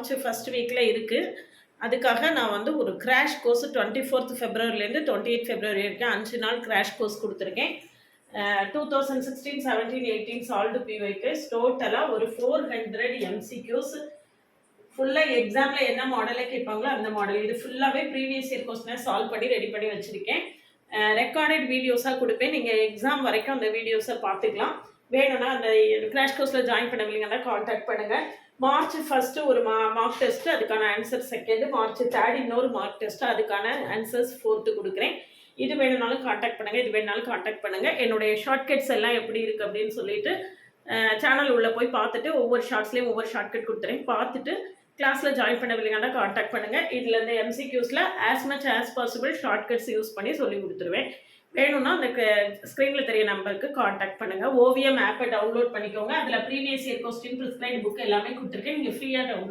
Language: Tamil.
மார்ச் ஃபர்ஸ்ட் வீக்கில் இருக்குது. அதுக்காக நான் வந்து ஒரு crash course 24th ஃபெப்ரவரிலேருந்து 28th February வரைக்கும் 5 நாள் கிராஷ் கோர்ஸ் கொடுத்துருக்கேன். 2016, 17, 18 சால்வ்டு பிஒய்க்கு டோட்டலாக ஒரு 400 எம்சிக்யூஸ். ஃபுல்லாக எக்ஸாமில் என்ன மாடலை கேட்பாங்களோ அந்த மாடல். இது ஃபுல்லாகவே ப்ரீவியஸ் இயர் கொஸ்டினை சால்வ் பண்ணி ரெடி பண்ணி வச்சுருக்கேன். ரெக்கார்டட் வீடியோஸாக கொடுப்பேன். நீங்கள் எக்ஸாம் வரைக்கும் அந்த வீடியோஸை பார்த்துக்கலாம். வேணும்னா அந்த கிராஷ் கோர்ஸில் ஜாயின் பண்ணவில்லைங்கன்னா காண்டாக்ட் பண்ணுங்கள். மார்ச் ஃபஸ்ட்டு ஒரு மார்க் டெஸ்ட்டு, அதுக்கான ஆன்சர் செகண்டு. மார்ச் 3 இன்னொரு மார்க் டெஸ்ட்டு, அதுக்கான ஆன்சர்ஸ் 4th கொடுக்குறேன். இது வேணும்னாலும் காண்டாக்ட் பண்ணுங்கள், இது வேணுனாலும் காண்டாக்ட் பண்ணுங்கள். என்னுடைய ஷார்ட்கட்ஸ் எல்லாம் எப்படி இருக்குது அப்படின்னு சொல்லிட்டு சேனல் உள்ளே போய் பார்த்துட்டு ஒவ்வொரு ஷார்ட்ஸ்லேயும் ஒவ்வொரு ஷார்ட்கட் கொடுத்துறேன். பார்த்துட்டு கிளாஸில் ஜாயின் பண்ணவில்லைங்கன்னா காண்டாக்ட் பண்ணுங்கள். இதில் இந்த எம்சிக்யூஸில் as much as possible shortcuts use பண்ணி சொல்லி கொடுத்துருவேன். வேணும்னா அந்த ஸ்க்ரீனில் தெரிய நம்பருக்கு காண்டாக்ட் பண்ணுங்கள். ஓவியம் ஆப்பை டவுன்லோட் பண்ணிக்கோங்க. அதில் previous year question, prescribe book எல்லாமே கொடுத்துருக்கேன். நீங்கள் ஃப்ரீயாக டவுன்லோட்